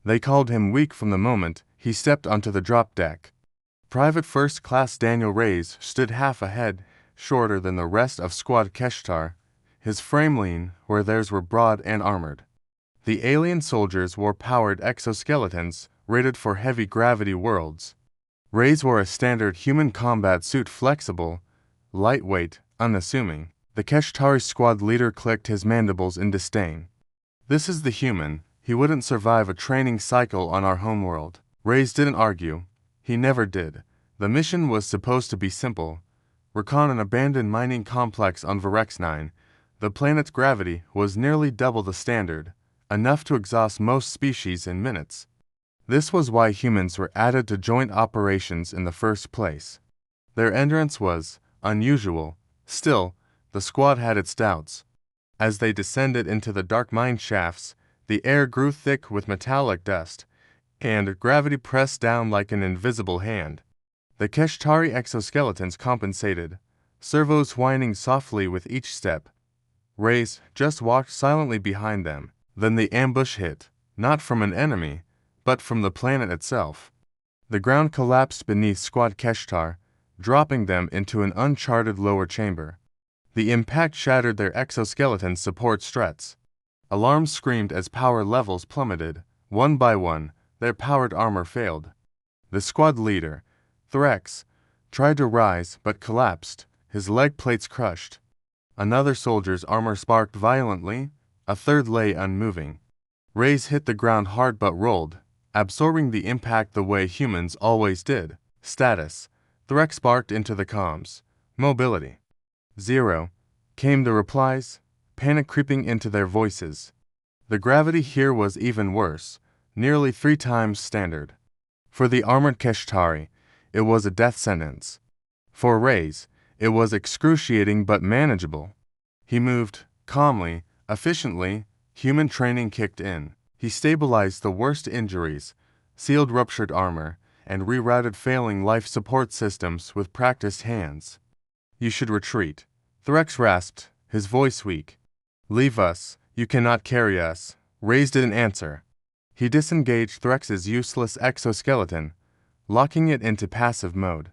They called him weak from the moment he stepped onto the drop deck. Private First Class Daniel Reyes stood half a head shorter than the rest of Squad Keshtar, his frame lean where theirs were broad and armored. The alien soldiers wore powered exoskeletons rated for heavy gravity worlds. Reyes wore a standard human combat suit, flexible, lightweight, unassuming. The Keshtari squad leader clicked his mandibles in disdain. This is the human. He wouldn't survive a training cycle on our homeworld. Reyes didn't argue. He never did. The mission was supposed to be simple. Recon an abandoned mining complex on Virex 9. The planet's gravity was nearly double the standard, enough to exhaust most species in minutes. This was why humans were added to joint operations in the first place. Their endurance was unusual. Still, the squad had its doubts. As they descended into the dark mine shafts, the air grew thick with metallic dust, and gravity pressed down like an invisible hand. The Keshtari exoskeletons compensated, servos whining softly with each step. Reyes just walked silently behind them. Then the ambush hit, not from an enemy, but from the planet itself. The ground collapsed beneath Squad Keshtar, dropping them into an uncharted lower chamber. The impact shattered their exoskeleton support struts. Alarms screamed as power levels plummeted. One by one, their powered armor failed. The squad leader, Threx, tried to rise but collapsed, his leg plates crushed. Another soldier's armor sparked violently, a third lay unmoving. Reyes hit the ground hard but rolled, absorbing the impact the way humans always did. Status. Threx barked into the comms. Mobility. 0. Came the replies, panic creeping into their voices. The gravity here was even worse, nearly 3 times standard. For the armored Keshtari, it was a death sentence. For Reyes, it was excruciating but manageable. He moved, calmly, efficiently. Human training kicked in. He stabilized the worst injuries, sealed ruptured armor, and rerouted failing life support systems with practiced hands. You should retreat. Threx rasped, his voice weak. Leave us, you cannot carry us. Reyes didn't answer. He disengaged Threx's useless exoskeleton, locking it into passive mode.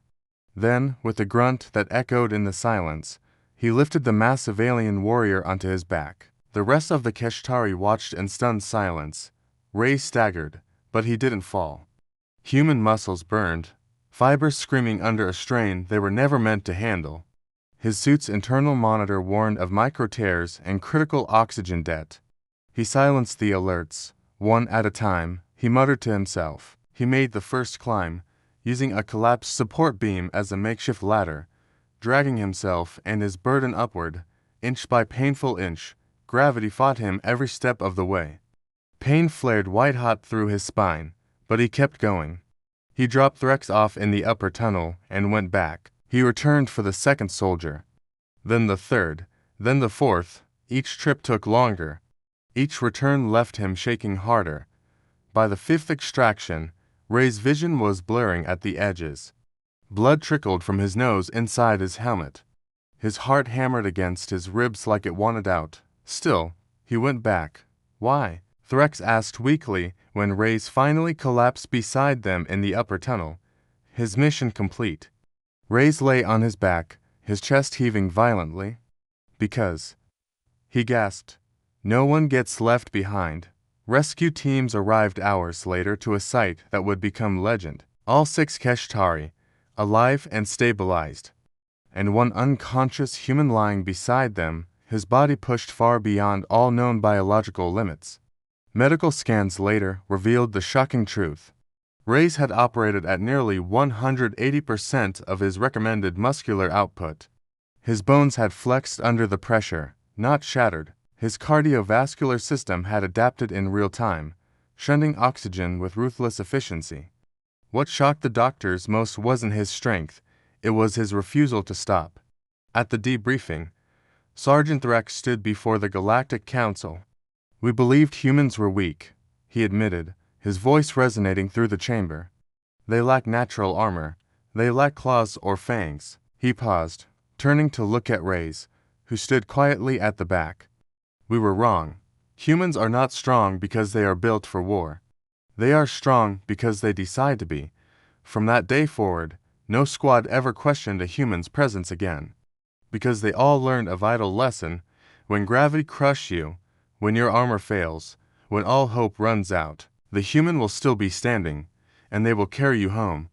Then, with a grunt that echoed in the silence, he lifted the massive alien warrior onto his back. The rest of the Keshtari watched in stunned silence. Reyes staggered, but he didn't fall. Human muscles burned, fibers screaming under a strain they were never meant to handle. His suit's internal monitor warned of micro tears and critical oxygen debt. He silenced the alerts, one at a time. He muttered to himself. He made the first climb, using a collapsed support beam as a makeshift ladder, dragging himself and his burden upward, inch by painful inch. Gravity fought him every step of the way. Pain flared white-hot through his spine, but he kept going. He dropped Threx off in the upper tunnel and went back. He returned for the second soldier. Then the third, then the fourth. Each trip took longer. Each return left him shaking harder. By the fifth extraction, Reyes' vision was blurring at the edges. Blood trickled from his nose inside his helmet. His heart hammered against his ribs like it wanted out. Still, he went back. Why? Threx asked weakly when Reyes finally collapsed beside them in the upper tunnel. His mission complete. Reyes lay on his back, his chest heaving violently. Because, he gasped, no one gets left behind. Rescue teams arrived hours later to a site that would become legend. All 6 Keshtari, alive and stabilized, and one unconscious human lying beside them, his body pushed far beyond all known biological limits. Medical scans later revealed the shocking truth. Reyes had operated at nearly 180% of his recommended muscular output. His bones had flexed under the pressure, not shattered. His cardiovascular system had adapted in real time, shunting oxygen with ruthless efficiency. What shocked the doctors most wasn't his strength, it was his refusal to stop. At the debriefing, Sergeant Threx stood before the Galactic Council. We believed humans were weak, he admitted, his voice resonating through the chamber. They lack natural armor. They lack claws or fangs. He paused, turning to look at Reyes, who stood quietly at the back. We were wrong. Humans are not strong because they are built for war. They are strong because they decide to be. From that day forward, no squad ever questioned a human's presence again. Because they all learned a vital lesson: when gravity crushes you, when your armor fails, when all hope runs out, the human will still be standing, and they will carry you home.